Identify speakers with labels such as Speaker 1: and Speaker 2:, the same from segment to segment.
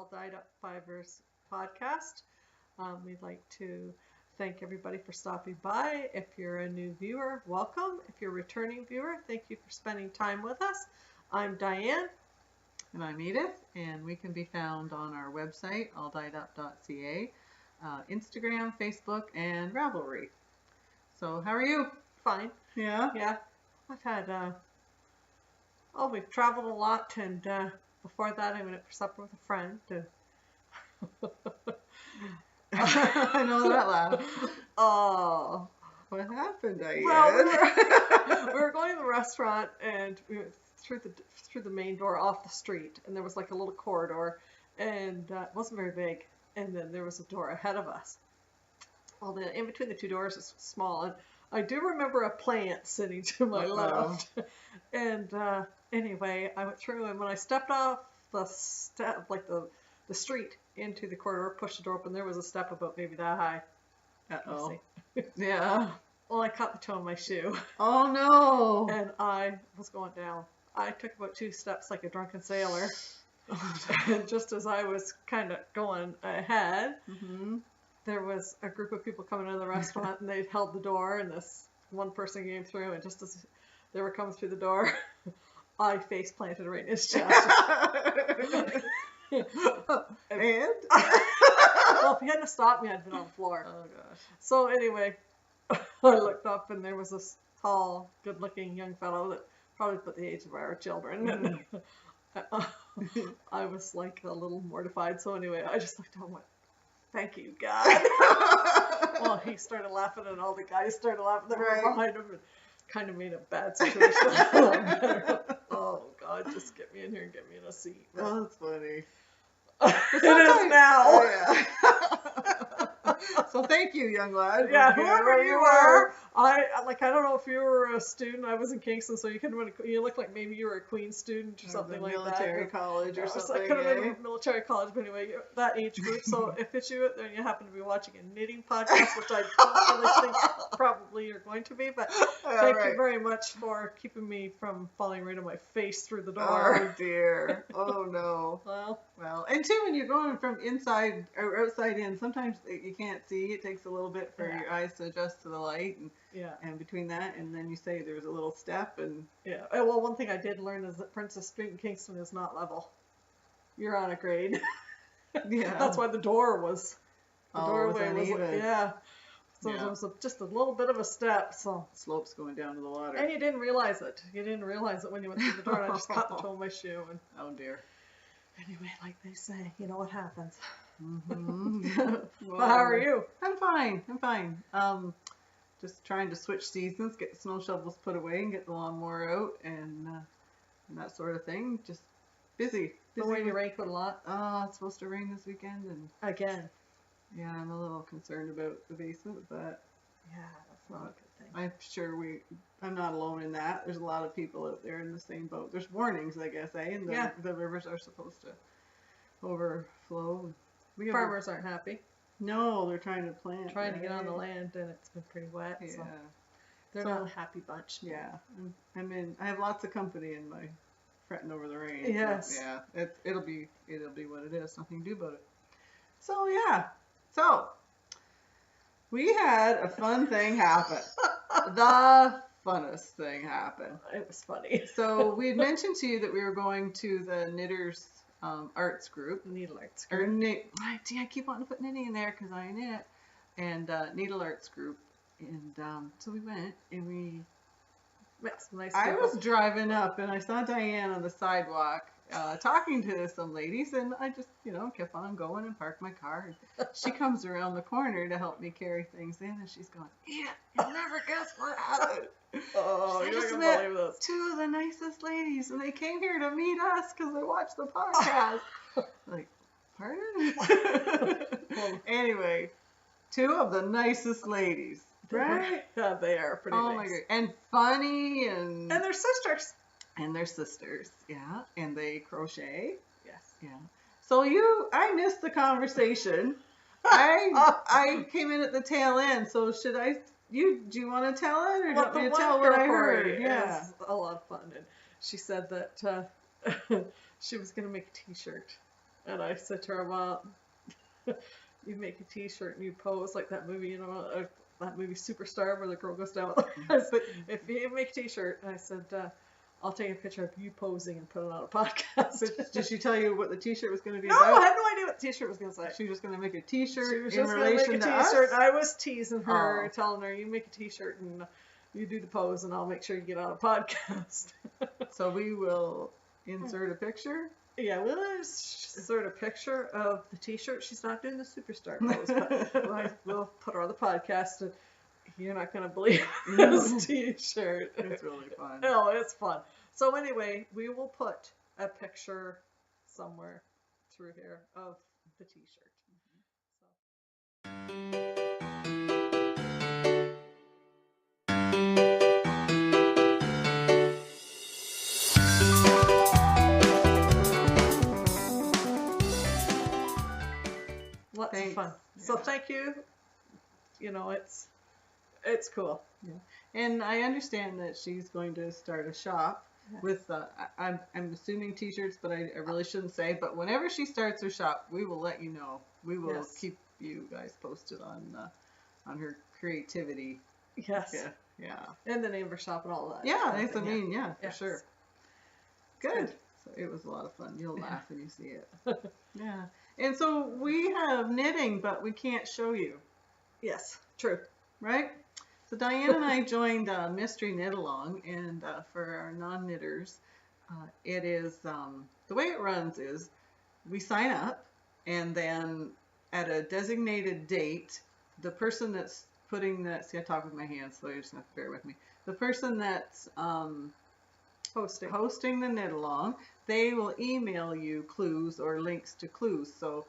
Speaker 1: All Dyed Up Fibres podcast. We'd like to thank everybody for stopping by. If you're a new viewer, welcome. If you're a returning viewer, thank you for spending time with us. I'm Diane.
Speaker 2: And I'm Edith, and we can be found on our website, alldyedup.ca, Instagram, Facebook, and Ravelry. So, how are you?
Speaker 1: Fine.
Speaker 2: Yeah?
Speaker 1: Yeah. I've had, we've traveled a lot, and before that I went out for supper with a friend.
Speaker 2: I know that laugh. Oh, what happened, Diane?
Speaker 1: Well, we were going to the restaurant, and we went through the main door off the street, and there was like a little corridor, and it wasn't very big, and then there was a door ahead of us. Well, in between the two doors is small, and I do remember a plant sitting to my left. And anyway, I went through, and when I stepped off the step, like the street into the corridor, pushed the door open, there was a step about maybe that high.
Speaker 2: Uh-oh. Yeah.
Speaker 1: Well, I caught the toe of my shoe.
Speaker 2: Oh, no.
Speaker 1: And I was going down. I took about 2 steps like a drunken sailor. And just as I was kind of going ahead, there was a group of people coming out of the restaurant, and they'd held the door, and this one person came through, and just as they were coming through the door, I face planted right in his chest.
Speaker 2: And?
Speaker 1: Well, if he hadn't stopped me, I'd been on the floor.
Speaker 2: Oh, gosh.
Speaker 1: So anyway, I looked up, and there was this tall, good-looking young fellow that probably about the age of our children. I was like a little mortified. So anyway, I just looked down and went, "Thank you, God." Well, he started laughing, and all the guys started laughing that were behind him, and kind of made a bad situation a lot better. Oh, God, just get me in here and get me in a seat.
Speaker 2: Oh, that's funny.
Speaker 1: It is now.
Speaker 2: Oh, yeah. So thank you, young lad.
Speaker 1: Yeah, whoever you were. I don't know if you were a student. I was in Kingston, so you look like maybe you were a Queen student or something like that.
Speaker 2: Military college or something.
Speaker 1: I could have been military college, but anyway, that age group. So if it's you out there and you happen to be watching a knitting podcast, which I don't really think probably you're going to be, but thank you very much for keeping me from falling right on my face through the door.
Speaker 2: Oh dear. Oh no. Well, and too, when you're going from inside or outside in, sometimes you can't see. It takes a little bit for your eyes to adjust to the light, and between that and then you say there's a little step, and
Speaker 1: well, one thing I did learn is that Princess Street in Kingston is not level. You're on a grade. Yeah. That's why the doorway was So there was just a little bit of a step, so
Speaker 2: slopes going down to the water.
Speaker 1: And you didn't realize it. You didn't realize it when you went through the door. And I just caught the toe of my shoe. And
Speaker 2: oh dear.
Speaker 1: Anyway, like they say, you know what happens.
Speaker 2: Well,
Speaker 1: how are you?
Speaker 2: I'm fine. Just trying to switch seasons, get the snow shovels put away, and get the lawnmower out, and that sort of thing. Just busy.
Speaker 1: Been waiting to rain quite a lot.
Speaker 2: It's supposed to rain this weekend, and
Speaker 1: again.
Speaker 2: Yeah, I'm a little concerned about the basement, but
Speaker 1: yeah, that's not a good thing.
Speaker 2: I'm sure I'm not alone in that. There's a lot of people out there in the same boat. There's warnings, I guess, and the rivers are supposed to overflow.
Speaker 1: Farmers aren't happy.
Speaker 2: No, they're trying to plant.
Speaker 1: Trying to get on the land, and it's been pretty wet. Yeah. So they're not a happy bunch.
Speaker 2: Yeah. I have lots of company in my fretting over the rain.
Speaker 1: Yes.
Speaker 2: So, yeah. It'll be what it is. Nothing to do about it. So yeah. So we had a fun thing happen. The funnest thing happen.
Speaker 1: It was funny.
Speaker 2: So we had mentioned to you that we were going to the Knitters Arts Group.
Speaker 1: Needle Arts Group.
Speaker 2: I keep wanting to put knitting in there because I knit. And Needle Arts Group. And so we went, and we met some nice people. I was driving up, and I saw Diane on the sidewalk talking to some ladies, and I just, kept on going and parked my car. And she comes around the corner to help me carry things in, and she's going, "Yeah, you'll never guess what happened."
Speaker 1: Oh,
Speaker 2: I just met 2 of the nicest ladies, and they came here to meet us because they watched the podcast. Like, pardon? Anyway, 2 of the nicest ladies. Right?
Speaker 1: Yeah, they are pretty nice.
Speaker 2: Oh my God. And funny, and
Speaker 1: they're sisters.
Speaker 2: And they're sisters, yeah. And they crochet.
Speaker 1: Yes.
Speaker 2: Yeah. So I missed the conversation. I came in at the tail end. So do you want to tell it, or do you want me to tell what I heard?
Speaker 1: Yeah. It was a lot of fun. And she said that she was going to make a t-shirt And I said to her, well, you make a t-shirt and you pose like that movie, that movie Superstar where the girl goes down. I said, if you make a t-shirt, and I said, I'll take a picture of you posing and put it on a podcast.
Speaker 2: Did she tell you what the t-shirt was going to be
Speaker 1: about? No, I had no idea what the t-shirt was going to say.
Speaker 2: She was just going to make a t-shirt
Speaker 1: She was
Speaker 2: in
Speaker 1: just
Speaker 2: relation
Speaker 1: make a
Speaker 2: to
Speaker 1: t-shirt.
Speaker 2: us?
Speaker 1: I was teasing her, telling her, you make a t-shirt and you do the pose and I'll make sure you get on a podcast.
Speaker 2: So we will insert a picture?
Speaker 1: Yeah, we'll insert a picture of the t-shirt. She's not doing the Superstar pose, but we'll put her on the podcast and you're not going to believe this t-shirt.
Speaker 2: It's really fun.
Speaker 1: No, it's fun. So anyway, we will put a picture somewhere through here of the t-shirt. Lots of fun. Yeah. So thank you. It's cool.
Speaker 2: Yeah. And I understand that she's going to start a shop with, I'm assuming t-shirts, but I really shouldn't say, but whenever she starts her shop, we will let you know. We will keep you guys posted on her creativity.
Speaker 1: Yes.
Speaker 2: Yeah.
Speaker 1: And the name of her shop and all that.
Speaker 2: Yeah, I mean, for sure.
Speaker 1: Good.
Speaker 2: So it was a lot of fun. You'll laugh when you see it. Yeah. And so we have knitting, but we can't show you.
Speaker 1: Yes, true.
Speaker 2: Right? So Diane and I joined Mystery Knit Along, and for our non-knitters, it is, the way it runs is we sign up, and then at a designated date, the person that's putting that, see I talk with my hands, so you just have to bear with me, the person that's hosting the knit along, they will email you clues or links to clues. So,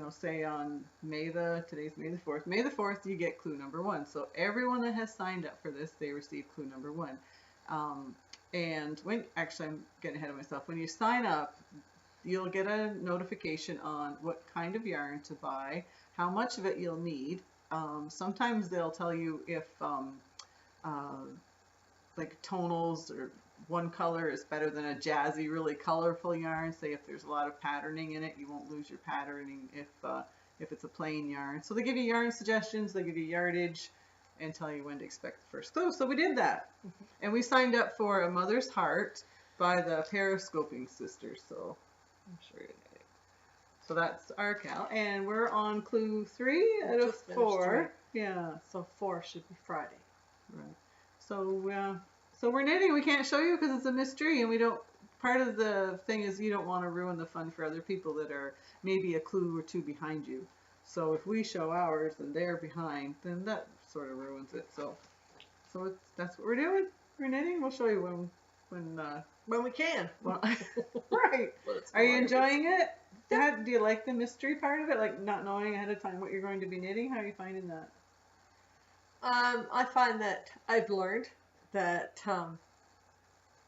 Speaker 2: say on today's May the 4th. May the 4th, you get clue number 1. So everyone that has signed up for this, they receive clue number 1. And actually I'm getting ahead of myself. When you sign up, you'll get a notification on what kind of yarn to buy, how much of it you'll need. Sometimes they'll tell you if like tonals or one color is better than a jazzy, really colorful yarn. Say if there's a lot of patterning in it, you won't lose your patterning if it's a plain yarn. So they give you yarn suggestions, they give you yardage, and tell you when to expect the first clue. So we did that. And we signed up for A Mother's Heart by the Periscoping Sisters. So I'm sure you did it. So that's our cal. And we're on clue 3 out of 4. Yeah.
Speaker 1: So 4 should be Friday.
Speaker 2: Right. So we're knitting. We can't show you because it's a mystery, and we don't. Part of the thing is you don't want to ruin the fun for other people that are maybe a clue or 2 behind you. So if we show ours and they're behind, then that sort of ruins it. So that's what we're doing. We're knitting. We'll show you when
Speaker 1: we can.
Speaker 2: Well, right. Are you enjoying it? Yeah. Do you like the mystery part of it? Like not knowing ahead of time what you're going to be knitting? How are you finding that?
Speaker 1: I find that I've learned that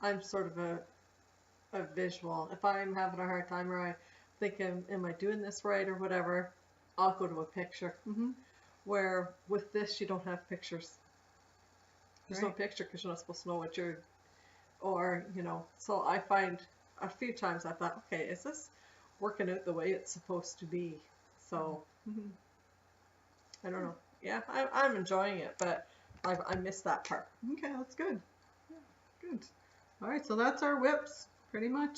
Speaker 1: I'm sort of a visual. If I'm having a hard time or I think, am I doing this right or whatever, I'll go to a picture. Where with this, you don't have pictures. There's no picture because you're not supposed to know what you're, so I find a few times I thought, okay, is this working out the way it's supposed to be? So, I don't know. Yeah, I'm enjoying it, but I missed that part.
Speaker 2: Okay, that's good. Yeah, good. All right, so that's our whips, pretty much.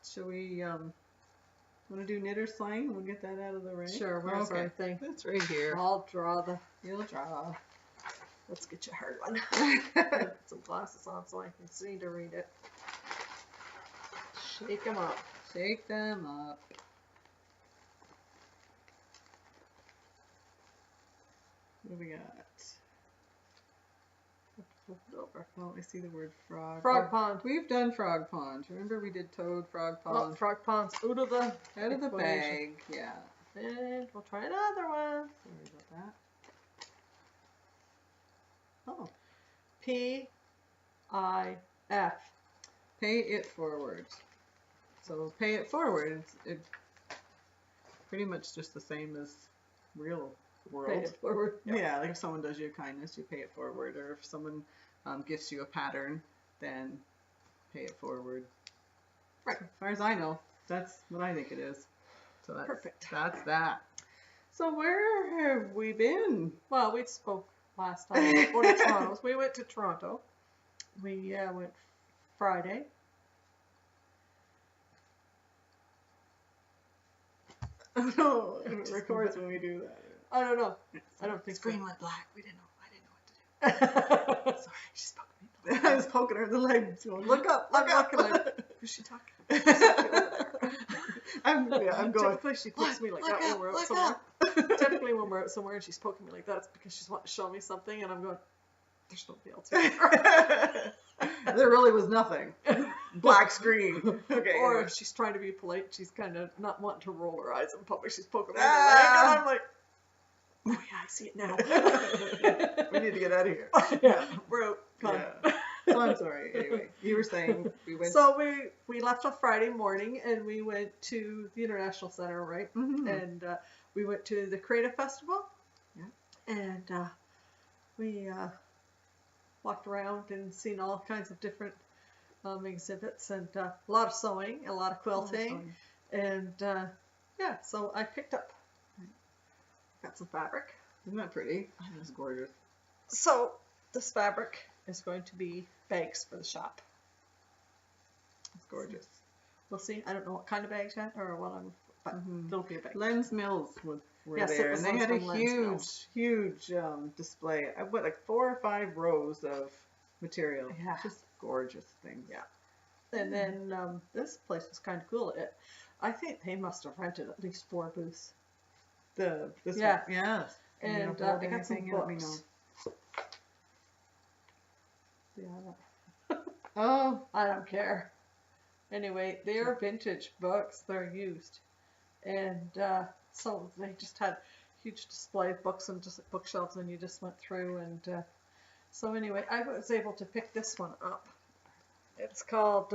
Speaker 2: Shall we want to do knitter slang? We'll get that out of the way.
Speaker 1: Sure, where's our thing?
Speaker 2: That's right here.
Speaker 1: I'll draw
Speaker 2: You'll draw.
Speaker 1: Let's get you a hard one. Put some glasses on so I can see to read it. Shake them up.
Speaker 2: Shake them up. What do we got? Flip it over. Oh, I see the word frog.
Speaker 1: Frog pond.
Speaker 2: We've done frog pond. Remember we did toad, frog pond.
Speaker 1: Oh, frog pond's out of the
Speaker 2: bag. Yeah.
Speaker 1: And we'll try another one.
Speaker 2: Sorry about that. Oh.
Speaker 1: P-I-F.
Speaker 2: Pay it forward. So pay it forward. It's pretty much just the same as real world.
Speaker 1: Pay it forward.
Speaker 2: Yeah, like if someone does you a kindness, you pay it forward. Or if someone gifts you a pattern, then pay it forward.
Speaker 1: Right.
Speaker 2: As far as I know, that's what I think it is. So that's,
Speaker 1: Perfect.
Speaker 2: That's that. So where have we been?
Speaker 1: Well, we spoke last time before to Toronto. We went to Toronto. We went Friday.
Speaker 2: No, it records when we do that.
Speaker 1: I don't know. I don't think
Speaker 2: Screen
Speaker 1: so.
Speaker 2: went black. I didn't know what to do. Sorry, she's poking me. I was poking her in the legs. Look up, look up.
Speaker 1: Who's she talking?
Speaker 2: I'm going.
Speaker 1: Typically, she pokes me like that when we're out somewhere. Typically, when we're out somewhere and she's poking me like that, it's because she's wanting to show me something, and I'm going, there's nobody else here.
Speaker 2: There really was nothing. Black screen. Okay.
Speaker 1: Or if she's trying to be polite, she's kind of not wanting to roll her eyes in public. She's poking me in the leg, and I'm like, oh yeah, I see it now.
Speaker 2: We need to get out of here.
Speaker 1: Yeah, we're out.
Speaker 2: Yeah. So I'm sorry. Anyway, you were saying we went.
Speaker 1: So we left on Friday morning, and we went to the International Center, right?
Speaker 2: Mm-hmm.
Speaker 1: And we went to the Creative Festival.
Speaker 2: Yeah.
Speaker 1: And we walked around and seen all kinds of different exhibits, and a lot of sewing, a lot of quilting, and yeah. So I picked up, got some fabric.
Speaker 2: Isn't that pretty? That's gorgeous.
Speaker 1: So this fabric is going to be bags for the shop.
Speaker 2: It's gorgeous.
Speaker 1: We'll see. I don't know what kind of bags yet, or what I'm, but it'll be a bag.
Speaker 2: Lens Mills were
Speaker 1: Yes, it
Speaker 2: there,
Speaker 1: was
Speaker 2: and they had a huge display. What, like 4 or 5 rows of material.
Speaker 1: Yeah.
Speaker 2: Just gorgeous things.
Speaker 1: Yeah. And then this place was kind of cool. I think they must have rented at least 4 booths.
Speaker 2: This
Speaker 1: Yeah.
Speaker 2: one. Yes.
Speaker 1: And I got some books. Yeah.
Speaker 2: Oh.
Speaker 1: I don't care. Anyway, they are vintage books. They're used. And so they just had huge display of books and just bookshelves, and you just went through. And so anyway, I was able to pick this one up. It's called,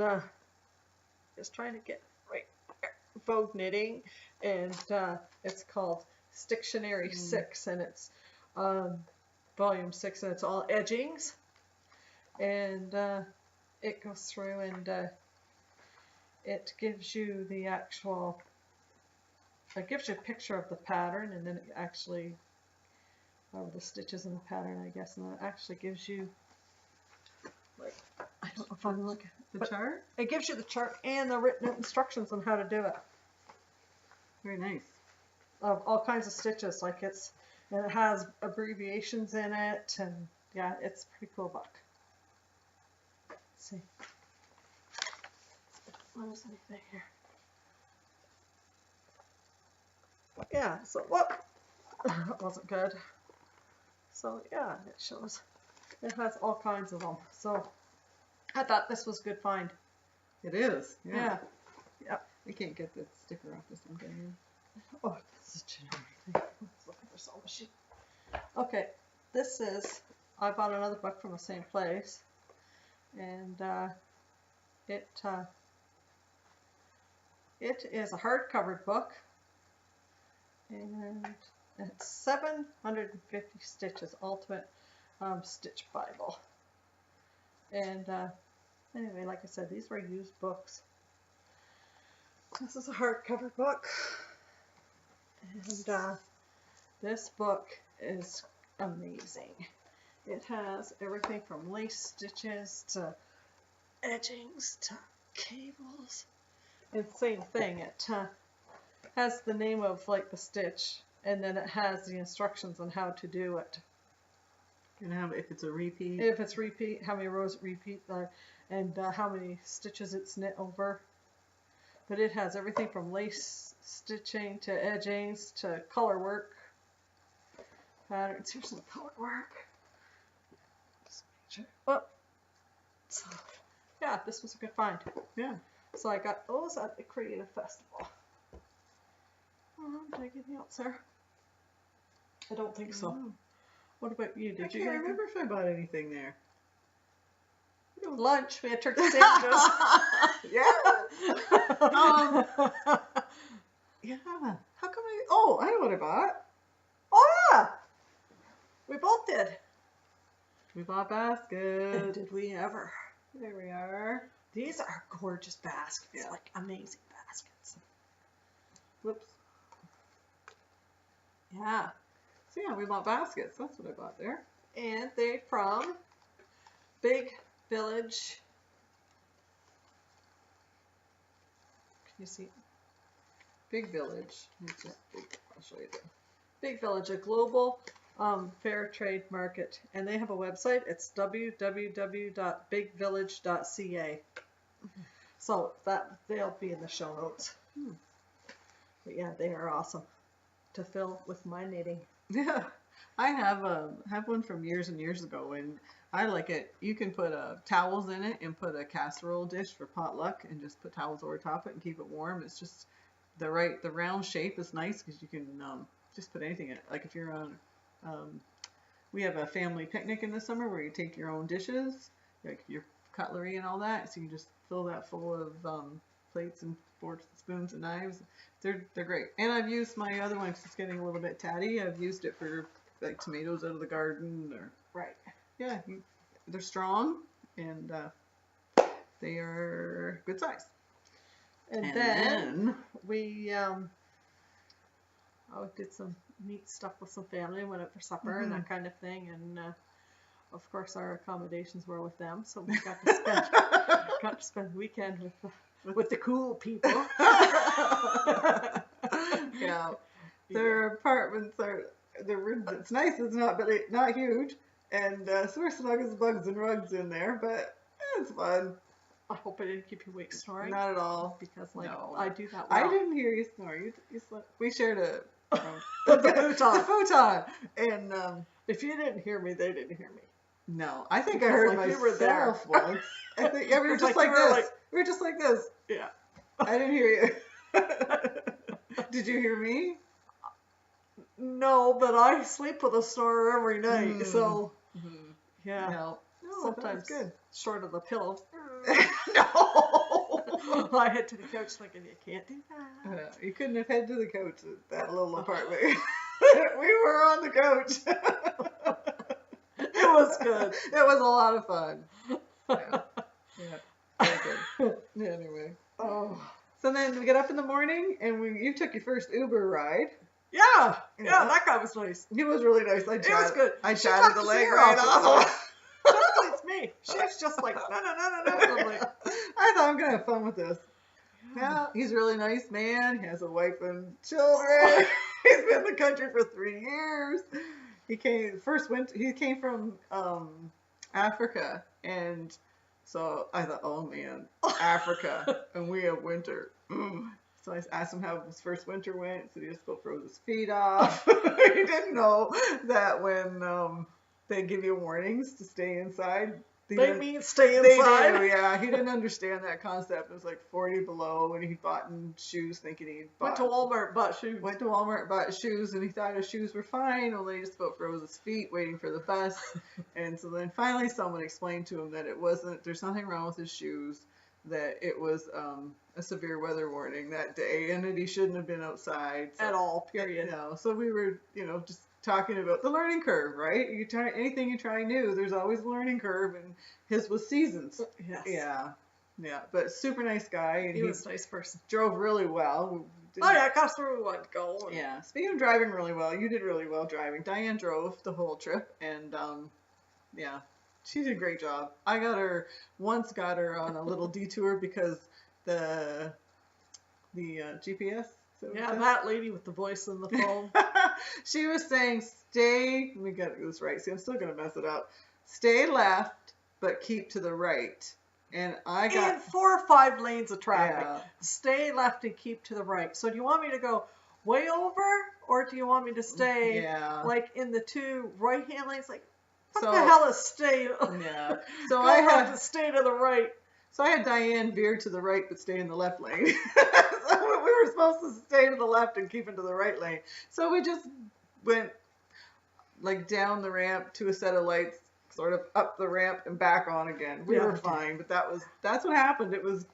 Speaker 1: just trying to get right there, Vogue Knitting. And it's called Stictionary 6. And it's volume 6, and it's all edgings. And it goes through, and it gives you the actual, it gives you a picture of the pattern, and then it actually, the stitches in the pattern, I guess, and it actually gives you, like, I don't know if I'm looking,
Speaker 2: the chart?
Speaker 1: It gives you the chart and the written instructions on how to do it.
Speaker 2: Very nice.
Speaker 1: Of all kinds of stitches, like and it has abbreviations in it, and yeah, it's a pretty cool book. Let's see. What is anything here? Yeah, so whoop, that wasn't good. So yeah, it shows. It has all kinds of them. So I thought this was a good find.
Speaker 2: It is.
Speaker 1: Yeah. Yeah.
Speaker 2: I can't get the sticker off this one, can you?
Speaker 1: Oh, this is generic thing. Let's look at the sewing machine. Okay, this is, I bought another book from the same place, and it is a hardcover book, and it's 750 stitches, Ultimate Stitch Bible. And anyway, like I said, these were used books. This is a hardcover book, and this book is amazing. It has everything from lace stitches to edgings to cables. And same thing, it has the name of like the stitch, and then it has the instructions on how to do it.
Speaker 2: And if it's a repeat.
Speaker 1: If it's repeat, how many rows it repeat, and how many stitches it's knit over. But it has everything from lace stitching to edgings to color work patterns. Here's some color work. Just make sure. Oh. So, yeah, this was a good find.
Speaker 2: Yeah.
Speaker 1: So I got those at the Creative Festival. Did I get anything else there? I don't think so.
Speaker 2: No.
Speaker 1: What about you?
Speaker 2: I can't remember if I bought anything there.
Speaker 1: Lunch. We had turkey sandwiches.
Speaker 2: Yeah. Yeah. How come oh, I know what I bought.
Speaker 1: Oh yeah. We both did.
Speaker 2: We bought baskets.
Speaker 1: And did we ever?
Speaker 2: There we are.
Speaker 1: These are gorgeous baskets.
Speaker 2: Yeah.
Speaker 1: Like amazing baskets.
Speaker 2: Whoops.
Speaker 1: Yeah.
Speaker 2: So yeah, we bought baskets. That's what I bought there.
Speaker 1: And they from Big Village. Can you see?
Speaker 2: Big Village. It's just big. I'll show you there.
Speaker 1: Big Village, a global fair trade market, and they have a website. It's www.bigvillage.ca. So that they'll be in the show notes. But yeah, they are awesome to fill with my knitting.
Speaker 2: Yeah, I have one from years and years ago, and I like it. You can put towels in it and put a casserole dish for potluck, and just put towels over top it and keep it warm. It's just the round shape is nice because you can just put anything in it. Like if you're on, we have a family picnic in the summer where you take your own dishes, like your cutlery and all that, so you can just fill that full of plates and forks and spoons and knives. They're great. And I've used my other one because it's getting a little bit tatty. I've used it for like tomatoes out of the garden or yeah, they're strong and they are good size.
Speaker 1: And then we did some neat stuff with some family, went out for supper and that kind of thing, and of course our accommodations were with them, so we got to spend the weekend with the cool people.
Speaker 2: Yeah, their apartments it's nice, it's not huge, and so we're snug as bugs and rugs in there, but it's fun.
Speaker 1: I hope I didn't keep you awake snoring.
Speaker 2: Not at all,
Speaker 1: because
Speaker 2: no.
Speaker 1: I do that well.
Speaker 2: I didn't hear you snore. You slept. We shared
Speaker 1: the futon.
Speaker 2: The futon. And
Speaker 1: if you didn't hear me, they didn't hear me.
Speaker 2: No, I think I heard myself once. I think, yeah, we were just like this. We were just like this.
Speaker 1: Yeah.
Speaker 2: I didn't hear you. Did you hear me?
Speaker 1: No, but I sleep with a snorer every night, so yeah.
Speaker 2: No,
Speaker 1: sometimes
Speaker 2: good.
Speaker 1: Short of the pillow.
Speaker 2: No.
Speaker 1: I head to the couch thinking you can't do that.
Speaker 2: You couldn't have head to the couch at that little apartment. We were on the couch.
Speaker 1: It was good.
Speaker 2: It was a lot of fun. Yeah. Very good. Anyway.
Speaker 1: Oh.
Speaker 2: So then we get up in the morning and you took your first Uber ride.
Speaker 1: Yeah, that guy was nice.
Speaker 2: He was really nice.
Speaker 1: It was good.
Speaker 2: I chatted the leg right off.
Speaker 1: Typically it's me. She was just like, no. I'm like,
Speaker 2: I thought I'm gonna have fun with this. Yeah, he's a really nice man. He has a wife and children. He's been in the country for 3 years. He came from Africa, and so I thought, oh man, Africa, and we have winter. So I asked him how his first winter went. So he just froze his feet off. He didn't know that when they give you warnings to stay inside.
Speaker 1: They mean stay inside?
Speaker 2: They do, yeah. He didn't understand that concept. It was like 40 below, and he bought shoes thinking
Speaker 1: went to Walmart, bought shoes.
Speaker 2: And he thought his shoes were fine. Only he just froze his feet waiting for the bus. And so then finally someone explained to him that there's nothing wrong with his shoes, that it was a severe weather warning that day, and that he shouldn't have been outside.
Speaker 1: At all, period.
Speaker 2: So we were, just talking about the learning curve, right? Anything you try new, there's always a learning curve, and his was seasons.
Speaker 1: Yes.
Speaker 2: Yeah, but super nice guy. And
Speaker 1: he was a nice person.
Speaker 2: Drove really well.
Speaker 1: That's where we wanted to go.
Speaker 2: Yeah, speaking of driving really well, you did really well driving. Diane drove the whole trip, and yeah, she did a great job. I got her on a little detour because the GPS.
Speaker 1: Yeah, that lady with the voice in the phone.
Speaker 2: She was saying, let me get this right. See, I'm still going to mess it up. Stay left, but keep to the right. And I got...
Speaker 1: And 4 or 5 lanes of traffic.
Speaker 2: Yeah.
Speaker 1: Stay left and keep to the right. So do you want me to go way over, or do you want me to stay like in the 2 right-hand lanes? Like, what the hell is stay?
Speaker 2: Yeah. So
Speaker 1: I have to stay to the right.
Speaker 2: So I had Diane veer to the right but stay in the left lane. So we were supposed to stay to the left and keep into the right lane. So we just went like down the ramp to a set of lights, sort of up the ramp and back on again. We were fine, but that's what happened. It was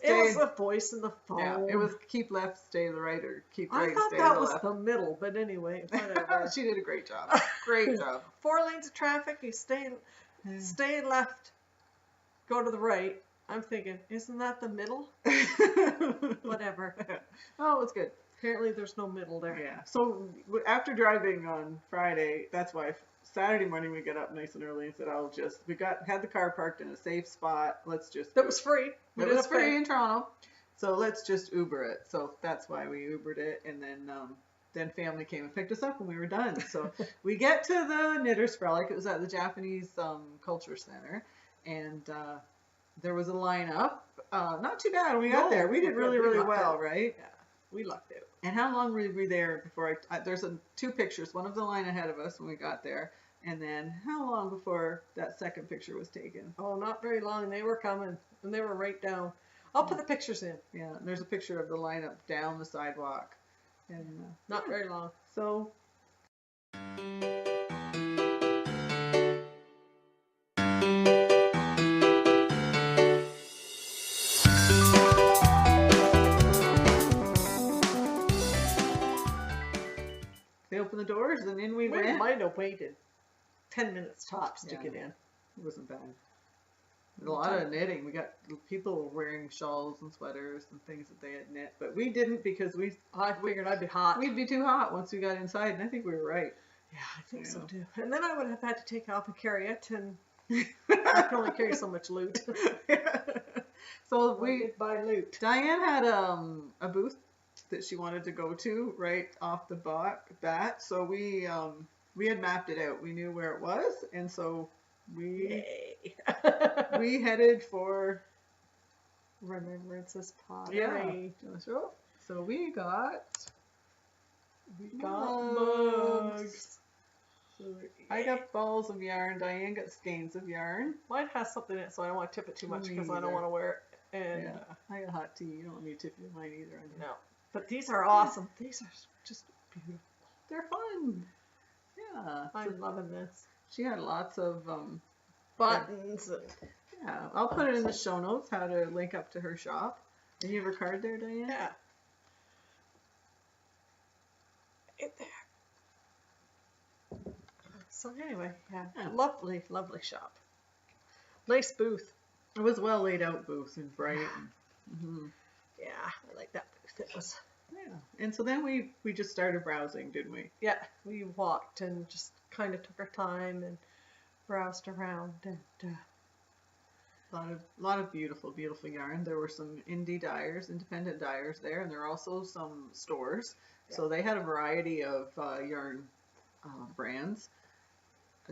Speaker 1: a voice in the phone.
Speaker 2: Yeah, it was keep left, stay to the right, or keep right, stay to the left. I thought
Speaker 1: that was the middle, but anyway, whatever.
Speaker 2: She did a great job. Great job.
Speaker 1: 4 lanes of traffic, you stay left, go to the right. I'm thinking, isn't that the middle? Whatever.
Speaker 2: Oh, it was good.
Speaker 1: Apparently there's no middle there.
Speaker 2: Yeah. So after driving on Friday, that's why Saturday morning we get up nice and early and said, had the car parked in a safe spot. Let's just.
Speaker 1: That was free.
Speaker 2: It was free in Toronto. So let's just Uber it. So that's why we Ubered it. And then family came and picked us up when we were done. So we get to the Knitters Frolic. It was at the Japanese Culture Center. And there was a lineup. Not too bad when we got there. We did really, really well, right?
Speaker 1: Yeah. We lucked out.
Speaker 2: And how long were we there before there's two pictures, one of the line ahead of us when we got there, and then how long before that second picture was taken?
Speaker 1: Oh, not very long. They were coming, and they were right down. I'll put the pictures in.
Speaker 2: Yeah, and there's a picture of the lineup down the sidewalk. And
Speaker 1: not very long.
Speaker 2: So they opened the doors and in we went.
Speaker 1: We might have waited 10 minutes tops to get in.
Speaker 2: It wasn't bad. A lot of knitting. We got people wearing shawls and sweaters and things that they had knit, but we didn't because
Speaker 1: I figured I'd be hot.
Speaker 2: We'd be too hot once we got inside, and I think we were right.
Speaker 1: Yeah, I think so too. And then I would have had to take off and carry it, and I can only carry so much loot.
Speaker 2: So we
Speaker 1: buy loot.
Speaker 2: Diane had a booth that she wanted to go to right off the bat, so we had mapped it out. We knew where it was, and so we headed for
Speaker 1: Remembrances Pottery.
Speaker 2: Yeah. So we got
Speaker 1: mugs.
Speaker 2: So I got balls of yarn. Diane got skeins of yarn.
Speaker 1: Mine has something in it, so I don't want to tip it too much because I don't want to wear it. And
Speaker 2: I got hot tea. You don't want me to tip you mine either.
Speaker 1: No. But these are awesome. These are just beautiful.
Speaker 2: They're fun. Yeah.
Speaker 1: I'm loving this.
Speaker 2: She had lots of
Speaker 1: buttons.
Speaker 2: Yeah, I'll put it in the show notes how to link up to her shop. Do you have her card there, Diane?
Speaker 1: Yeah. Right there. So anyway, lovely, lovely shop. Nice booth.
Speaker 2: It was well laid out booth and bright.
Speaker 1: Yeah, I like that booth. It was.
Speaker 2: Yeah, and so then we just started browsing, didn't we?
Speaker 1: Yeah, we walked and just kind of took our time and browsed around and
Speaker 2: a lot of beautiful yarn. There were some independent dyers there, and there were also some stores. Yeah. So they had a variety of yarn brands.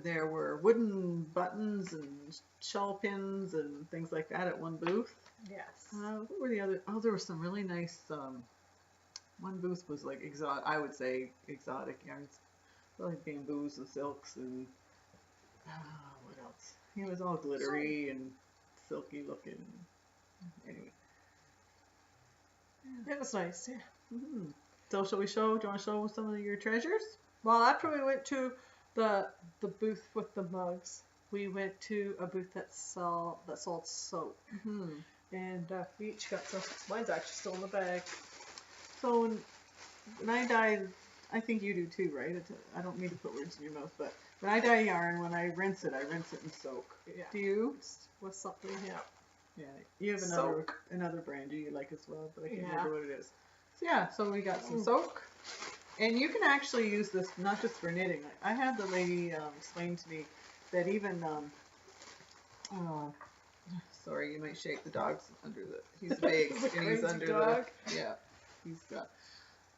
Speaker 2: There were wooden buttons and shawl pins and things like that at one booth.
Speaker 1: Yes.
Speaker 2: What were the other? Oh, there were some really nice. One booth was like I would say exotic yarns, like bamboos and silks and what else? It was all glittery and silky looking. Anyway,
Speaker 1: it was nice. Yeah.
Speaker 2: So shall we show? Do you want to show some of your treasures?
Speaker 1: Well, after we went to the booth with the mugs, we went to a booth that sold soap. And we each got some. Mine's actually still in the bag.
Speaker 2: So when I dye, I think you do too, right? I don't mean to put words in your mouth, but when I dye yarn, when I rinse it in soak.
Speaker 1: Yeah.
Speaker 2: Do you?
Speaker 1: With something, yeah.
Speaker 2: Yeah. You have another brand you like as well, but I can't remember what it is. So yeah, so we got some soak. And you can actually use this not just for knitting. I had the lady explain to me that even sorry, you might shake the dog's under he's big and he's under
Speaker 1: dog.
Speaker 2: He's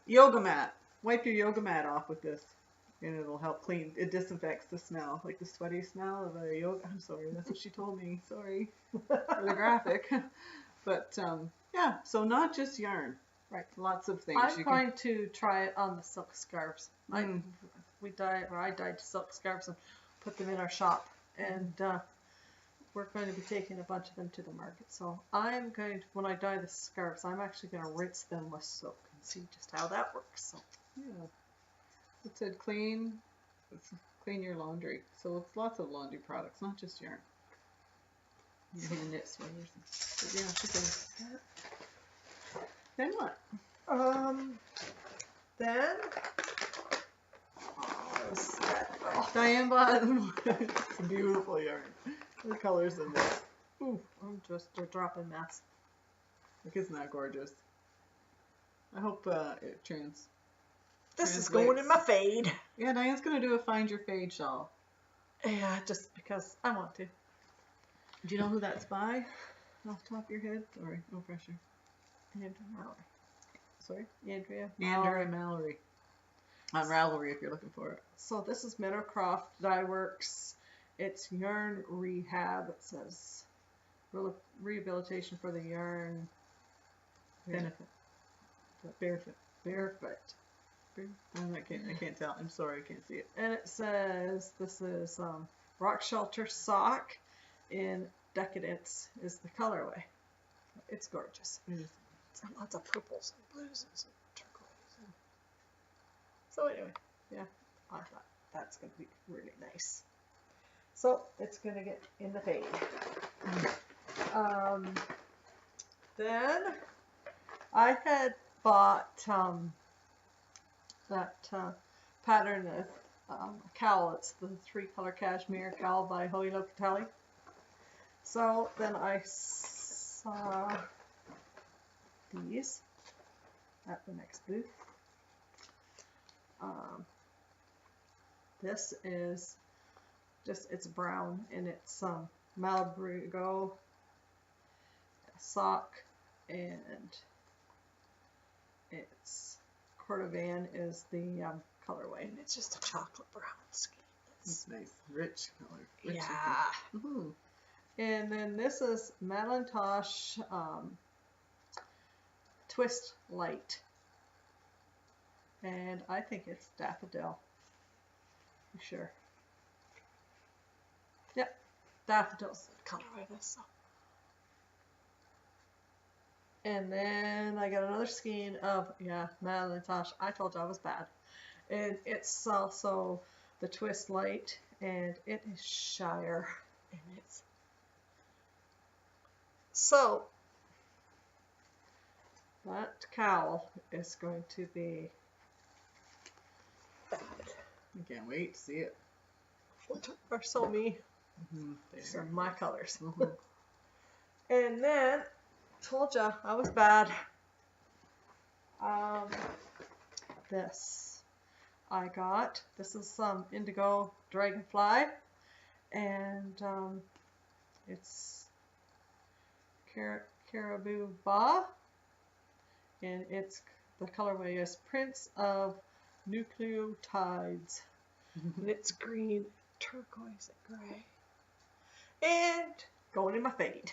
Speaker 2: yoga mat. Wipe your yoga mat off with this, and it'll help clean. It disinfects the smell, like the sweaty smell of a yoga. I'm sorry, that's what she told me. Sorry for the graphic, but yeah. So not just yarn, right? Lots of things.
Speaker 1: I'm going to try it on the silk scarves. I dyed silk scarves and put them in our shop, and we're going to be taking a bunch of them to the market. So I'm going to, when I dye the scarves, I'm actually going to rinse them with soap and see just how that works. So
Speaker 2: yeah, it said clean your laundry. So it's lots of laundry products, not just yarn. You're going to knit sweaters. But yeah, she said. Then what?
Speaker 1: Then
Speaker 2: Diane bought some beautiful yarn. The colors in this.
Speaker 1: Ooh, I'm just a drop in mess.
Speaker 2: Like, isn't that gorgeous? I hope it
Speaker 1: This is going in my fade.
Speaker 2: Yeah, Diane's going to do a Find Your Fade shawl.
Speaker 1: Yeah, just because I want to.
Speaker 2: Do you know who that's by? Off the top of your head? Sorry, no pressure.
Speaker 1: Andrea Mallory.
Speaker 2: Sorry?
Speaker 1: Andrea
Speaker 2: Mallory. On Ravelry if you're looking for it.
Speaker 1: So this is Meadowcroft Dye Works. It's yarn rehab. It says rehabilitation for the yarn benefit. Barefoot.
Speaker 2: I can't tell. I'm sorry, I can't see it.
Speaker 1: And it says this is Rock Shelter Sock in Decadence is the colorway. It's gorgeous. It's got lots of purples and blues and turquoise. So anyway, yeah, I thought that's going to be really nice. So it's going to get in the fade. Then I had bought that pattern, cowl. It's the 3-color cashmere cowl by Hoey Locatelli. So then I saw these at the next booth. This is just, it's brown and it's Malibu sock, and it's Cordovan is the colorway, and it's just a chocolate brown skin.
Speaker 2: It's nice, rich color. Rich
Speaker 1: Yeah. And then this is Madeline Tosh Twist Light, and I think it's daffodil. For sure. Yep, daffodil's the colorway of this. So. And then I got another skein of, Madeline Tosh. I told you I was bad. And it's also the Twist Light, and it is Shire. And it's so that cowl is going to be bad.
Speaker 2: I can't wait to see it.
Speaker 1: Or so me. These are my colors. And then told ya I was bad. This I got. This is some indigo dragonfly, and it's caribou ba, and it's the colorway is Prince of Nucleotides, and it's green, turquoise, and gray, and going in my fade.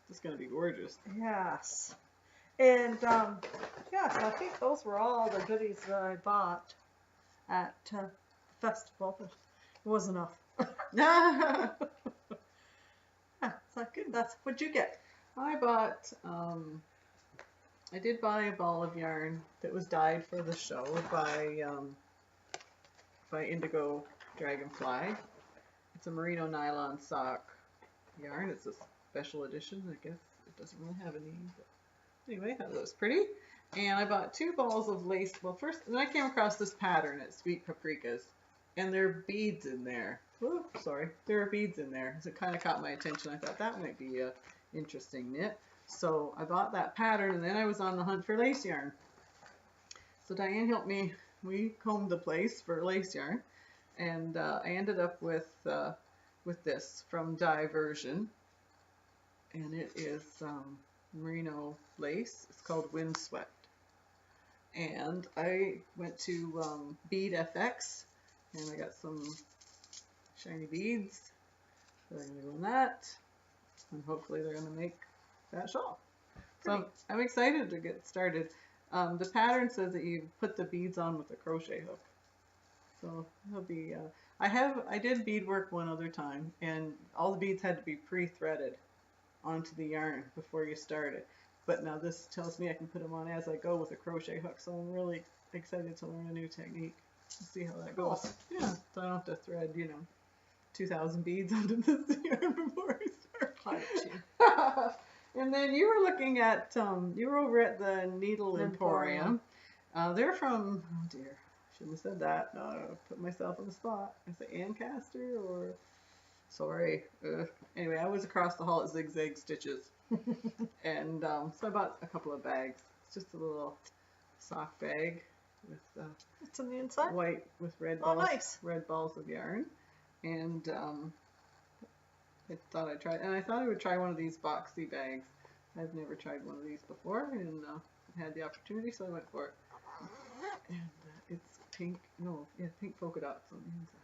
Speaker 2: It's gonna be gorgeous.
Speaker 1: Yes. And yes, I think those were all the goodies that I bought at the festival, but it was enough. Yeah, so good. That's what'd you get?
Speaker 2: I bought I did buy a ball of yarn that was dyed for the show by Indigo Dragonfly. It's a merino nylon sock yarn. It's a special edition. I guess it doesn't really have any, but anyway, I thought it was pretty. And I bought 2 balls of lace. Well, first, then I came across this pattern at Sweet Paprikas, and there are beads in there. Ooh, sorry, there are beads in there. So it kind of caught my attention. I thought that might be a interesting knit. So I bought that pattern, and then I was on the hunt for lace yarn. So Diane helped me. We combed the place for lace yarn, and I ended up with this from Diversion, and it is merino lace. It's called Windswept. And I went to Bead FX, and I got some shiny beads. So they're going to go in that, and hopefully they're going to make that shawl. So I'm excited to get started. The pattern says that you put the beads on with a crochet hook. So it'll be, I did beadwork one other time, and all the beads had to be pre-threaded onto the yarn before you started. But now this tells me I can put them on as I go with a crochet hook, so I'm really excited to learn a new technique. We'll see how that goes. Yeah, so I don't have to thread, 2,000 beads onto this yarn before I start. And then you were looking at, you were over at the Needle Emporium. They're from, oh dear, shouldn't have said that. Put myself on the spot. Is it Ancaster or, sorry. Anyway, I was across the hall at Zigzag Stitches. And so I bought a couple of bags. It's just a little sock bag with
Speaker 1: It's on the inside.
Speaker 2: white with red
Speaker 1: Oh,
Speaker 2: balls,
Speaker 1: nice.
Speaker 2: red balls of yarn, and I thought I'd try, and I thought I would try one of these boxy bags. I've never tried one of these before, and had the opportunity, so I went for it. And it's pink, pink polka dots on the inside.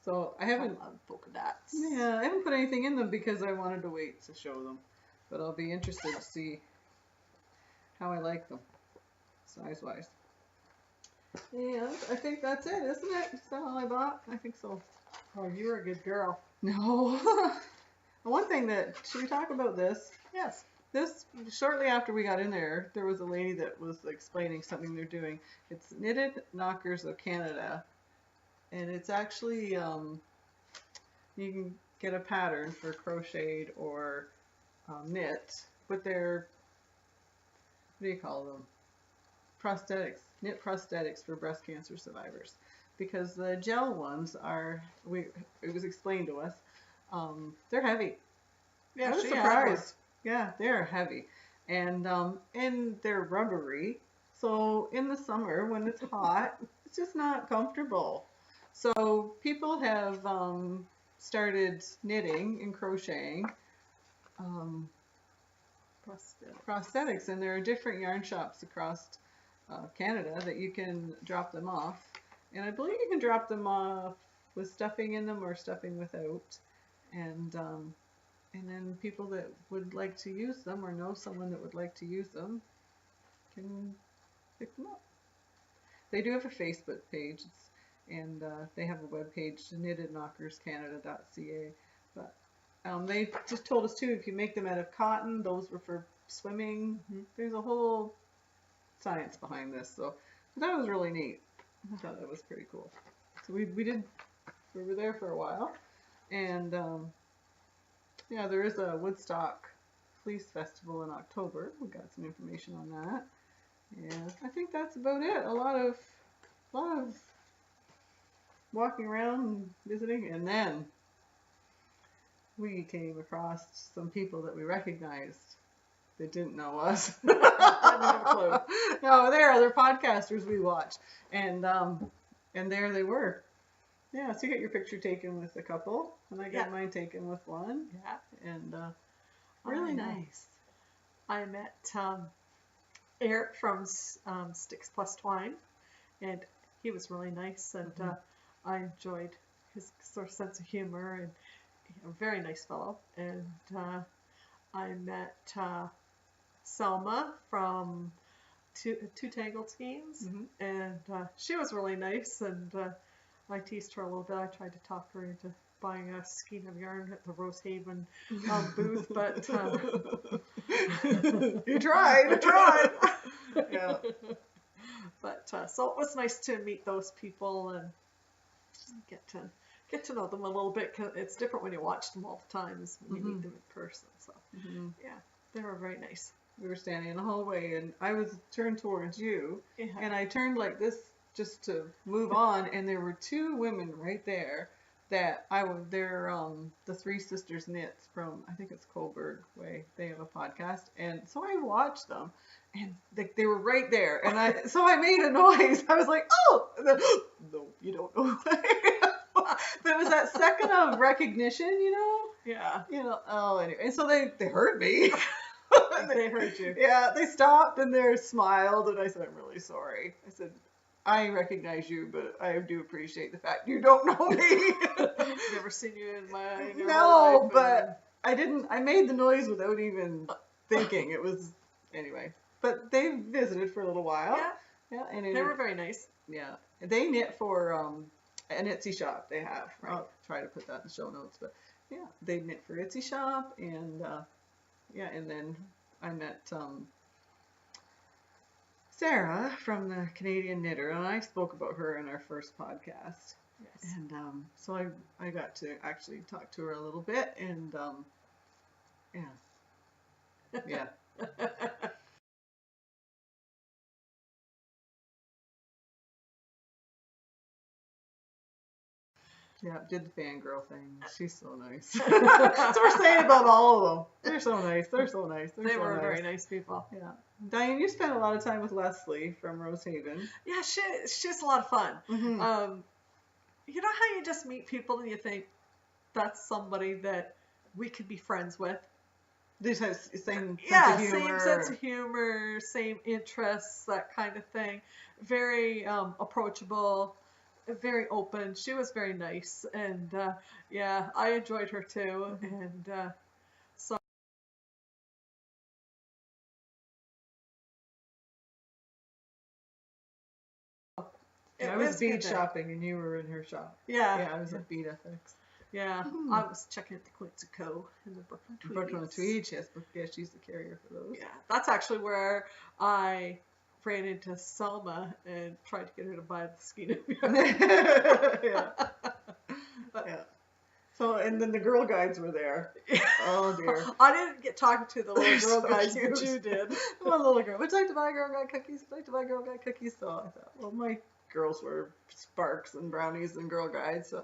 Speaker 2: So I haven't
Speaker 1: polka dots.
Speaker 2: Yeah, I haven't put anything in them because I wanted to wait to show them, but I'll be interested to see how I like them, size-wise. And I think that's it, isn't it? Is that all I bought? I think so.
Speaker 1: Oh, you're a good girl.
Speaker 2: No. One thing should we talk about this?
Speaker 1: Yes.
Speaker 2: This, shortly after we got in there, there was a lady that was explaining something they're doing. It's Knitted Knockers of Canada, and it's actually, you can get a pattern for crocheted or knit, but they're, what do you call them? Prosthetics, knit prosthetics for breast cancer survivors. Because the gel ones it was explained to us, they're heavy.
Speaker 1: Yeah,
Speaker 2: I was surprised. Yeah, they're heavy, and they're rubbery. So in the summer when it's hot, it's just not comfortable. So people have started knitting and crocheting prosthetics, and there are different yarn shops across Canada that you can drop them off. And I believe you can drop them off with stuffing in them or stuffing without. And then people that would like to use them or know someone that would like to use them can pick them up. They do have a Facebook page, and they have a web page, knittedknockerscanada.ca. But they just told us too, if you make them out of cotton, those were for swimming. There's a whole science behind this, so that was really neat. I thought that was pretty cool. So we were there for a while, and yeah, there is a Woodstock Fleece Festival in October. We got some information on that, and I think that's about it. A lot of walking around and visiting, and then we came across some people that we recognized that didn't know us. Didn't have a clue. No, they're other podcasters we watch, and there they were. Yeah, so you got your picture taken with a couple, and I got mine taken with one.
Speaker 1: Yeah,
Speaker 2: and really nice.
Speaker 1: I met Eric from Sticks Plus Twine, and he was really nice, and I enjoyed his sort of sense of humor, and a very nice fellow. And I met Selma from Two Tangled Skeins, and she was really nice, and I teased her a little bit. I tried to talk her into buying a skein of yarn at the Rosehaven booth, but
Speaker 2: you tried.
Speaker 1: I tried.
Speaker 2: Yeah.
Speaker 1: But so it was nice to meet those people and get to know them a little bit. 'Cause it's different when you watch them all the time as when you meet them in person. So yeah, they were very nice.
Speaker 2: We were standing in the hallway, and I was turned towards you, and I turned like this just to move on, and there were two women right there that they're the Three Sisters Knits from, I think it's Coburg Way. They have a podcast, and so I watched them, and they were right there, and so I made a noise. I was like, oh, no, you don't know. But it was that second of recognition,
Speaker 1: Yeah.
Speaker 2: Oh, anyway, and so they heard me.
Speaker 1: They heard you.
Speaker 2: Yeah, they stopped and they smiled, and I said, I'm really sorry. I said, I recognize you, but I do appreciate the fact you don't know me.
Speaker 1: Never seen you in my
Speaker 2: No,
Speaker 1: life,
Speaker 2: but I didn't. I made the noise without even thinking. It was anyway. But they visited for a little while.
Speaker 1: Yeah,
Speaker 2: and
Speaker 1: they were very nice.
Speaker 2: Yeah, they knit for an Etsy shop. They have. Right. I'll try to put that in the show notes. But yeah, they knit for Etsy shop, and and then I met Sarah from the Canadian Knitter, and I spoke about her in our first podcast.
Speaker 1: Yes.
Speaker 2: And so I got to actually talk to her a little bit, and yeah. Yeah, did the fangirl thing. She's so nice. So we're saying about all of them. They're so nice. They're so nice.
Speaker 1: They were very nice people.
Speaker 2: Yeah. Diane, you spent a lot of time with Leslie from Rosehaven.
Speaker 1: Yeah, she's a lot of fun.
Speaker 2: Mm-hmm.
Speaker 1: You know how you just meet people and you think that's somebody that we could be friends with?
Speaker 2: They have same
Speaker 1: yeah,
Speaker 2: sense of humor.
Speaker 1: Same sense of humor, same interests, that kind of thing. Very approachable, very open. She was very nice, and yeah, I enjoyed her too.
Speaker 2: Mm-hmm.
Speaker 1: And so
Speaker 2: I was bead shopping, and you were in her shop.
Speaker 1: Yeah,
Speaker 2: yeah, I was at Bead FX.
Speaker 1: Yeah, I was checking at the Quincy-Co in the Brooklyn Tweeds.
Speaker 2: Brooklyn Tweeds, yes, but yeah, she's the carrier for those.
Speaker 1: Yeah, that's actually where I ran into Selma and tried to get her to buy the ski.
Speaker 2: Yeah. Yeah. So, and then the girl guides were there. Oh dear.
Speaker 1: I didn't get talking to the little girl guides, but you did.
Speaker 2: One little girl. Would you like to buy girl guide cookies? Would you like to buy girl guide cookies? So I thought, well, my girls were Sparks and Brownies and Girl Guides, so.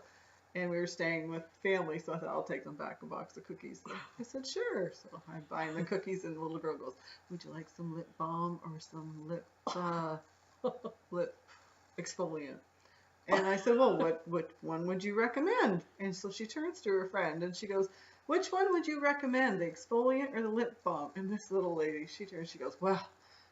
Speaker 2: And we were staying with family, so I thought I'll take them back a box of cookies. So I said, sure. So I'm buying the cookies, and the little girl goes, would you like some lip balm or some lip exfoliant? And I said, well, what one would you recommend? And so she turns to her friend, and she goes, which one would you recommend, the exfoliant or the lip balm? And this little lady, she turns, she goes, well,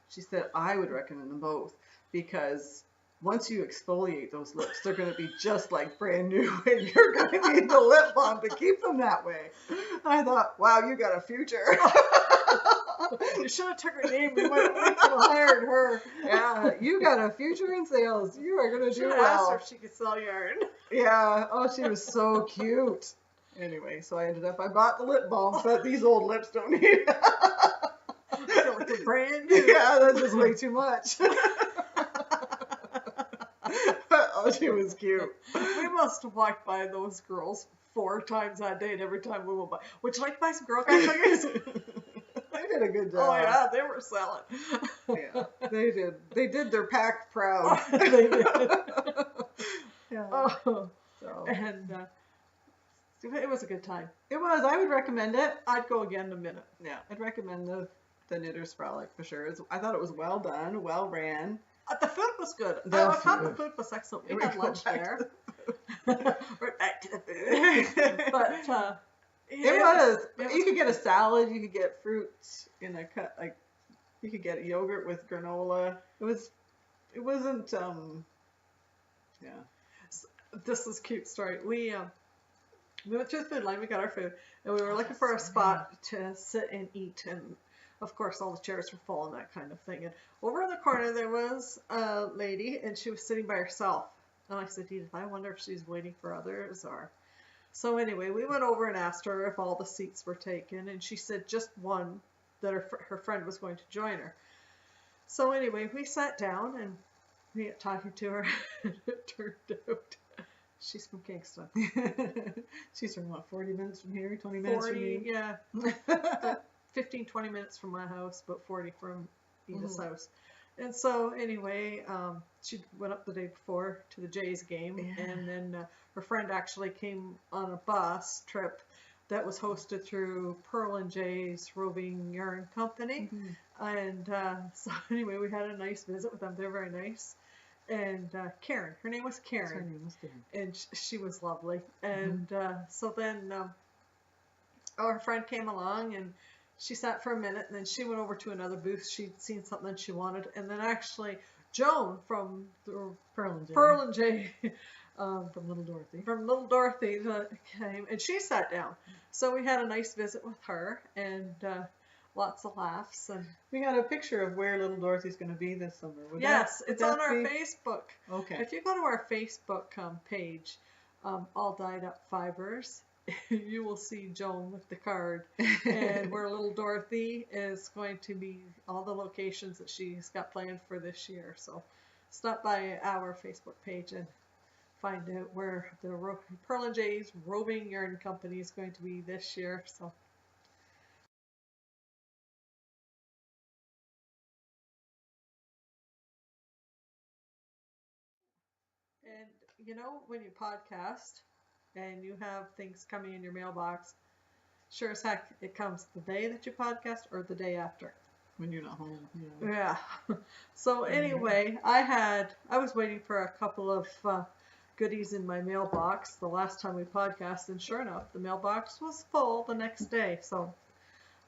Speaker 2: she said, I would recommend them both, because once you exfoliate those lips, they're going to be just like brand new, and you're going to need the lip balm to keep them that way. I thought, wow, you got a future.
Speaker 1: You should have took her name. We might have hired her.
Speaker 2: Yeah, you got a future in sales. You are going to do well.
Speaker 1: Asked her if she could sell yarn.
Speaker 2: Yeah. Oh, she was so cute. Anyway, so I bought the lip balm, but these old lips don't need it.
Speaker 1: I feel like they're brand new.
Speaker 2: Yeah, that's just way too much. Oh, she was cute.
Speaker 1: We must have walked by those girls 4 times that day, and every time we went by, would you like to buy some girl guide cookies?
Speaker 2: They did a good job.
Speaker 1: Oh yeah, they were selling.
Speaker 2: Yeah, they did. They did their pack proud.
Speaker 1: They did.
Speaker 2: Yeah.
Speaker 1: Oh.
Speaker 2: So.
Speaker 1: And it was a good time.
Speaker 2: It was. I would recommend it.
Speaker 1: I'd go again in a minute.
Speaker 2: Yeah, I'd recommend the Knitter's Frolic for sure. I thought it was well done, well ran.
Speaker 1: The food was good. I thought the food was excellent. We had lunch there. Right back to the food. But
Speaker 2: it was. You could get a salad. You could get fruits in a cut. Like you could get yogurt with granola. It wasn't. Yeah.
Speaker 1: This is a cute story. We went to the food line. We got our food, and we were looking for a spot to sit and eat. And of course, all the chairs were full and that kind of thing. And over in the corner, there was a lady, and she was sitting by herself. And I said, Edith, I wonder if she's waiting for others, or. So anyway, we went over and asked her if all the seats were taken, and she said just one, that her friend was going to join her. So anyway, we sat down and we got talking to her, and it turned out she's from Kingston.
Speaker 2: She's from what, 40 minutes from here, 20 minutes
Speaker 1: 40,
Speaker 2: from me?
Speaker 1: Yeah. 15, 20 minutes from my house, but 40 from Edith's house. And so anyway, she went up the day before to the Jays game, and then her friend actually came on a bus trip that was hosted through Pearl and Jay's Roving Yarn Company. And so anyway, we had a nice visit with them. They're very nice. And Karen, her name was Karen. And she was lovely. And so then our friend came along, and she sat for a minute, and then she went over to another booth. She'd seen something she wanted. And then actually Joan from the Pearl and Jay
Speaker 2: from Little Dorothy.
Speaker 1: From Little Dorothy came, and she sat down. So we had a nice visit with her, and lots of laughs. And
Speaker 2: we got a picture of where Little Dorothy's going to be this summer.
Speaker 1: Yes, it's on our Facebook.
Speaker 2: Okay.
Speaker 1: If you go to our Facebook page, All Dyed Up Fibres, you will see Joan with the card, and where Little Dorothy is going to be, all the locations that she's got planned for this year. So stop by our Facebook page and find out where the Pearl and Jay's Roving Yarn Company is going to be this year. So. And you know, when you podcast, and you have things coming in your mailbox, sure as heck it comes the day that you podcast or the day after.
Speaker 2: When you're not home.
Speaker 1: Yeah. So anyway, I was waiting for a couple of goodies in my mailbox the last time we podcast, and sure enough, the mailbox was full the next day. So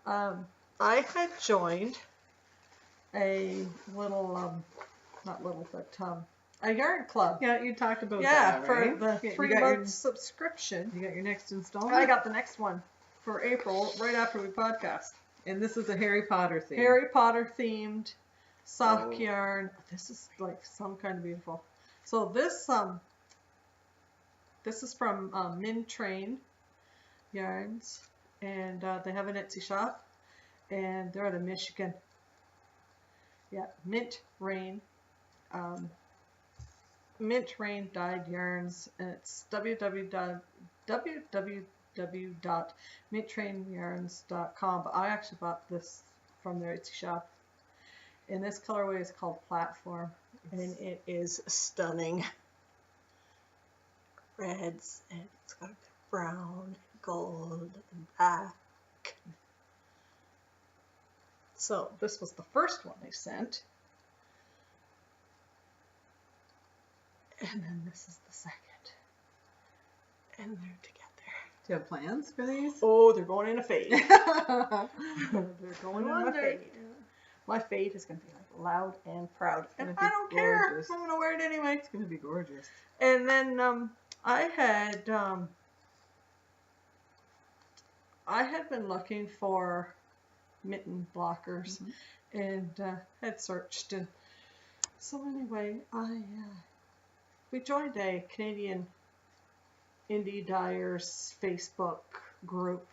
Speaker 1: I had joined a little, not little, but a yarn club.
Speaker 2: Yeah, you talked about
Speaker 1: that,
Speaker 2: right?
Speaker 1: For the 3-month subscription.
Speaker 2: You got your next installment?
Speaker 1: I got the next one for April, right after we podcast.
Speaker 2: And this is a Harry Potter theme.
Speaker 1: Harry Potter themed soft yarn. This is like some kind of beautiful. So this is from Mint Train Yarns, and they have an Etsy shop, and they're out of Michigan. Yeah, Mint Rain. Mint Rain dyed yarns, and it's www.minttrainyarns.com. But I actually bought this from their Etsy shop, and this colorway is called Platform, and it is stunning. Reds, and it's got brown, gold, and black. So this was the first one they sent. And then this is the second. And they're together.
Speaker 2: Do you have plans for these?
Speaker 1: Oh, they're going in a fade. They're going in a fade. My fade is going to be like loud and proud. And I don't care. I'm going to wear it anyway.
Speaker 2: It's going to be gorgeous.
Speaker 1: And then I had been looking for mitten blockers, and had searched, and so anyway, we joined a Canadian indie dyers Facebook group,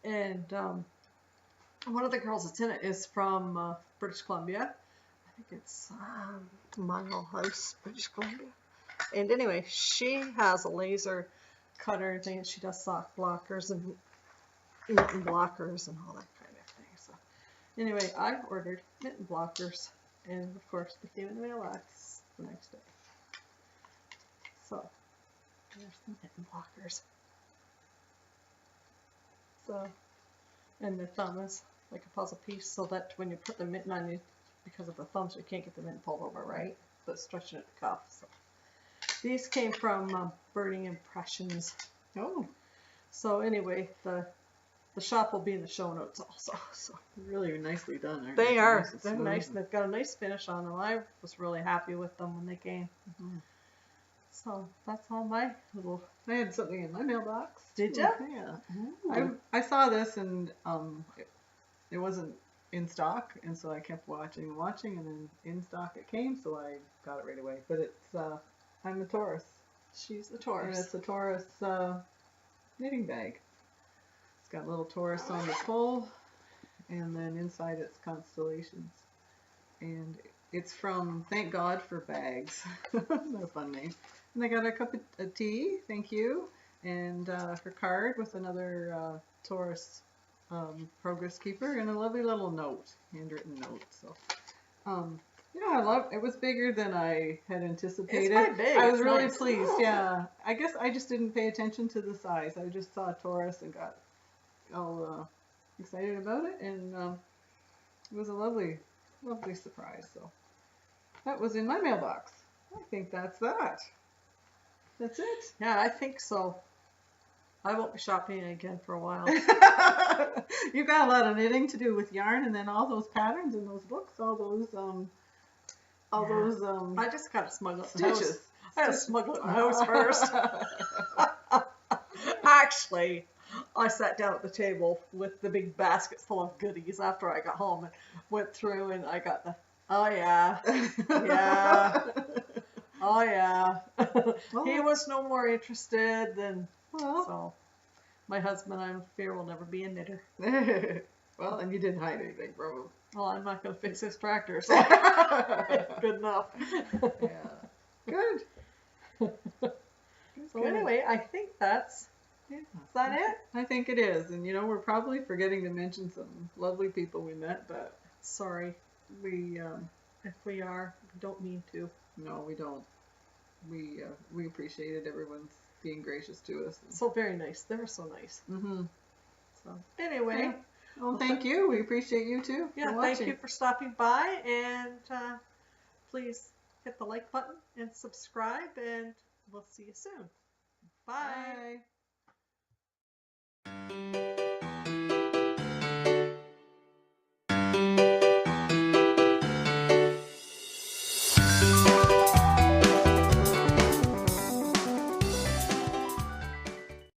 Speaker 1: and one of the girls that's in it is from British Columbia. I think it's Mile House, British Columbia. And anyway, she has a laser cutter and thing, and she does soft blockers and mitten blockers and all that kind of thing. So anyway, I ordered mitten blockers, and of course they came in the mailbox the next day. So there's the mitten blockers. So, and the thumb is like a puzzle piece, so that when you put the mitten on you, because of the thumbs, you can't get the mitten pulled over, right? But stretching at the cuff. So these came from Burning Impressions.
Speaker 2: Oh.
Speaker 1: So anyway, the shop will be in the show notes also. So
Speaker 2: really nicely done, aren't
Speaker 1: they?
Speaker 2: They
Speaker 1: are. They're nice. They've got a nice finish on them. I was really happy with them when they came. So that's all my little.
Speaker 2: I had something in my mailbox.
Speaker 1: Did you?
Speaker 2: Yeah. I saw this, and it wasn't in stock, and so I kept watching, and then in stock it came, so I got it right away. But it's I'm a Taurus.
Speaker 1: She's the Taurus.
Speaker 2: And it's a Taurus knitting bag. It's got a little Taurus on the pull, and then inside it's constellations. And it's from Thank God for Bags. Isn't that a fun name? And I got a cup of tea, thank you, and her card with another Taurus progress keeper and a lovely little note, handwritten note. So, yeah, it was bigger than I had anticipated.
Speaker 1: It's quite big.
Speaker 2: I was really pleased. Yeah, I guess I just didn't pay attention to the size. I just saw Taurus and got all excited about it, and it was a lovely surprise. So that was in my mailbox. I think that's that. That's it.
Speaker 1: Yeah, I think so. I won't be shopping again for a while.
Speaker 2: You've got a lot of knitting to do with yarn, and then all those patterns and those books, all those
Speaker 1: I just gotta smuggle it
Speaker 2: stitches.
Speaker 1: I gotta smuggle it in the house first. Actually, I sat down at the table with the big basket full of goodies after I got home and went through, and I got the oh yeah. He was no more interested than so. My husband, I fear, will never be a knitter.
Speaker 2: Well, and you didn't hide anything from him.
Speaker 1: Well, I'm not going to fix his tractor, so good enough.
Speaker 2: Yeah. Good.
Speaker 1: So anyway, I think is that it?
Speaker 2: I think it is. And we're probably forgetting to mention some lovely people we met, but
Speaker 1: sorry. If we are, we don't mean to.
Speaker 2: No, we don't. We appreciated everyone's being gracious to us.
Speaker 1: So very nice. They were so nice.
Speaker 2: Mm-hmm.
Speaker 1: So anyway.
Speaker 2: Yeah. Well, thank you. We appreciate you too.
Speaker 1: Yeah,
Speaker 2: for
Speaker 1: thank you for stopping by, and please hit the like button and subscribe, and we'll see you soon. Bye.
Speaker 2: Bye.